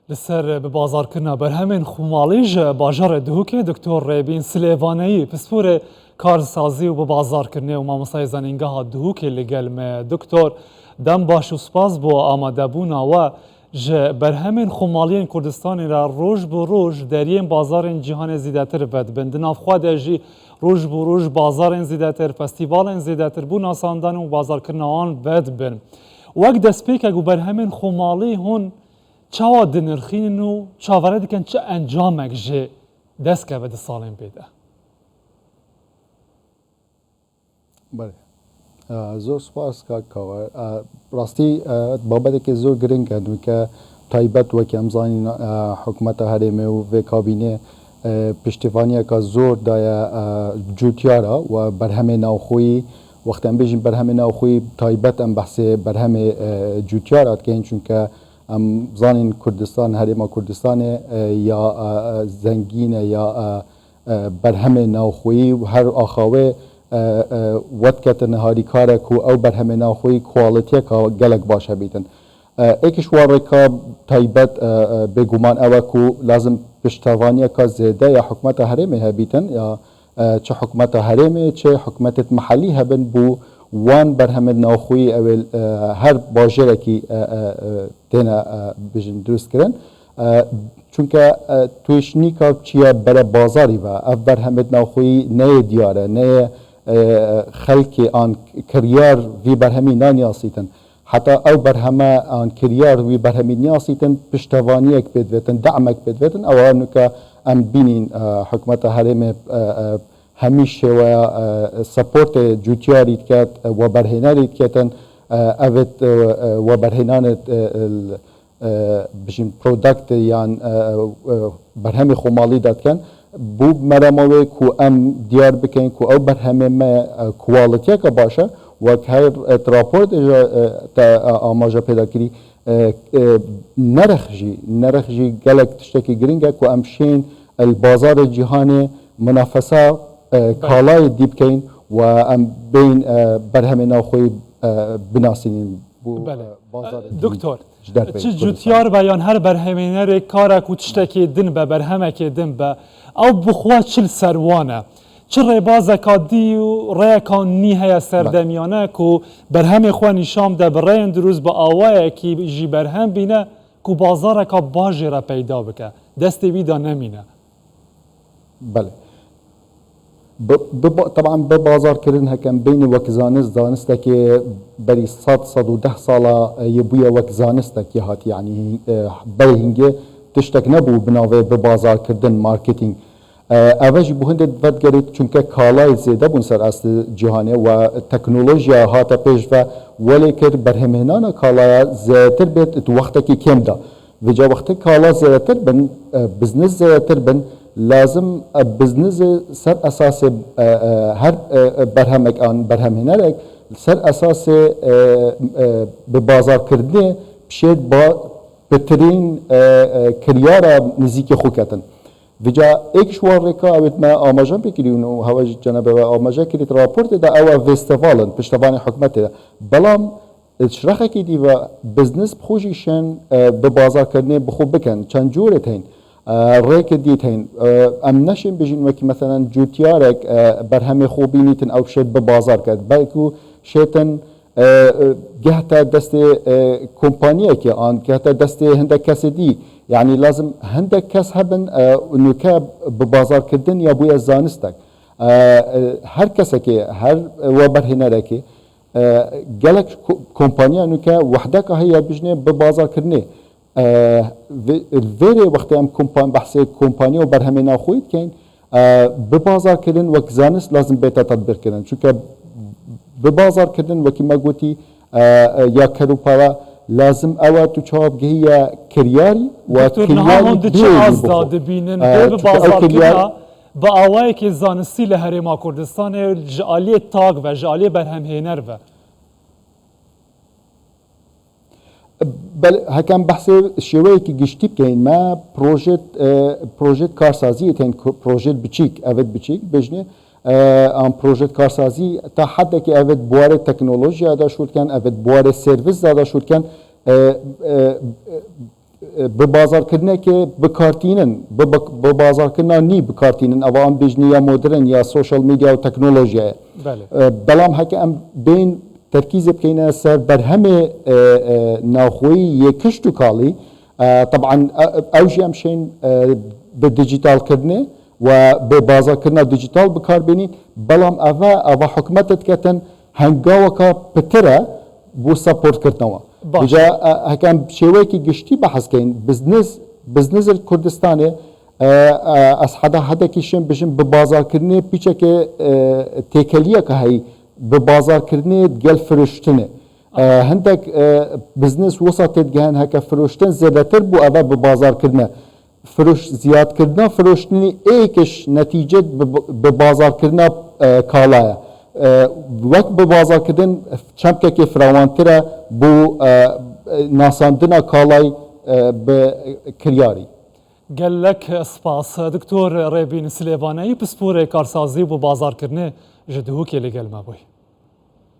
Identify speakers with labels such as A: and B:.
A: لسر به بازار کرنا برهمین خومالیج باجار دهوکه دکتر ریبین سلیوانی پسپور کارسازی و به بازار کرنه و مامسای زنینگاه دهوکه لگل me دکتر دم باش و سپاس بو آماده بونا و جه برهمین خومالین کردستانی را روش بو روش درین بازار جهان زیدتر بد بندن افخواد جی روش بو روش بازار زیدتر فستیوال زیدتر بو ناساندن و بازار کرنا آن بد بن وقت دست پیک اگو برهمین خومالی هون چاوا دنرخین و چاوره دیکن چه انجامک جه دست که بده سالین بیده
B: بله زور سپاس که راستی بابت که زور گرنگ کردن که تایبت و که امزانی حکومت هرمه و کابینه پشتیبانی که زور دای جوتیارا و برهمه ناوخوی وقتی هم بیشیم برهمه ناوخوی تایبت هم بحث برهمه جوتیارات که این چون که ام زانین کردستان هرما کردستان یا زنگین یا برهم ناوخویی و هر آخوه ود کت نهاری کاره کو او برهم ناوخویی کوالیتی که گلک باشه بیتن ایکش وارکا تایبت بگومان او کو لازم پشتوانی که زیده یا حکمت هرمه هبیتن یا چه حکمت هرمه چه حکمت محلی هبن بو وان برهم ناوخویی اول هر باجره کی تینا بجن درست کرن چونکه تویش نیکا چیه بر بازاری و اف برهم ناوخویی نه دیاره نه خلکی آن کریار وی برهمی نانیاسیتن حتی او برهمه آن کریار وی برهمی نیاسیتن پشتوانی اک بدویتن دعمک بدویتن او انکه ام بینین حکمت هرم همیشه و سپورت جوتیاری کت و برهناری کتن اوت و برهنان بشین پرودکت یان برهم خومالی داد کن بو مرموی کو ام دیار بکن کو او برهم ما کوالیتی که باشه و که هر تراپورت تا آماجا پیدا کری نرخجی گلک تشتکی گرینگه کو امشین البازار جهانی منافسه کالای دیب کن و ام بین برهم ناوخوی بناسینین بو بازار
A: دکتر چه جوتیار بیان هر برهمینر کارک و تشتکی دن به برهمک دن به او بخوا چل سروانه چه ریبازه که دی و ریکان نیه سردمیانه که برهم خواه نشام ده برین دروز با آوائه که جی برهم بینه که بازاره که باجی را پیدا بکه دست ویدا نمینه
B: بله طبعا ببازار کردن هکم بین وک زانسته که بری 110 ساله یبویا وک زانسته که هات یعنی بهینگه تشتک نبو بناوه ببازار کردن مارکتینگ اوجی بوهند ود گرید چونکه کالای زیده بون سر است جهانه و تکنولوژیا هاتا پیش و ولی که برهمهنان کالای زیادتر بید تو وقتا که کم دا و جا وقتا کالا زیادتر بن بزنس زیادتر بن لازم بزنس سر اساس هر برهمک آن برهمهنرک سر اساس به بازار کردن بشید با بهترین کریارا نزدیک خو کتن وجا ایک شوار رکا اوت ما آماجان بکریم و هواج جناب و آماجا کلیت راپورت دا او فستیوالن پشتوان حکمت دا بلام شرخه کی دی و بزنس بخوشیشن به بازار کردن بخوب بکن چند جوره تین ریک دیتین ام نشیم بجین وکی مثلا جوتیارک برهم خوبینیتن او شد به بازار کرد بلکو شیطن گهتا دست کمپانیه که آن گهتا دست هنده کسی دی یعنی لازم هنده کس هبن نوکه به بازار کردن یا بوی زانستک هر کسی که هر و برهنره که گلک کمپانیه نوکه وحده که هیا بجنه به بازار کردنه ویره وقتی هم بحث کمپانی و برهمه ناخوید کن به بازار کردن وقت زانست لازم بیتا تطبیق کردن چون که به بازار کردن وقتی ما گوتی یا کروپارا لازم اوه تو چهاب گهی یا کریاری و
A: کریاری دیگه بینن به بازار کردن با آوائه که زانستی لحرما کردستان جعالی تاگ و جعالی برهمهنر و
B: بله هکم بحث شوی که گشتی بکنین ما پروژه کارسازی تین پروژه بچیک اوت بچیک بجنه ام پروژه کارسازی تا حد که اوت بواره تکنولوژیا دا شد کن اوت بواره سرویس دا شد کن به بازارکردنه که بکارتینن به بازارکردنا نی بکارتینن اوان بیجنی یا مدرن یا سوشال میدیا و تکنولوژیا
A: بله
B: بلام هکه ام بین تركيز بكينا سر برهم ناخوي يكشتو كالي طبعا اوجي امشين بالديجيتال كرني وببازار كرنا ديجيتال بكار بينين بلام افا حكمتت كتن هنگاوكا بترا بو سابورت كرتنوا بجا هكام شويكي گشتي بحث كين بزنس الكردستاني اسحدا حدا كيشن بجن ببازار كرني بيچك تيكليه كهي ببازارکردنی گل فرشتنه هندک بزنس وسطت گهن هکا فرشتن زیادتر بو اوه ببازارکردنه فروش زیاد کردن فروشتنی ایکش نتیجه ببازارکردن کالایه وقت ببازارکردن چمکه که فراوانتره بو ناساندن کالای بکریاری
A: گلک سپاس دکتور ریبین سلیوانی پسپور کارسازی و بازارکردنی جدهو که لگل ما بوی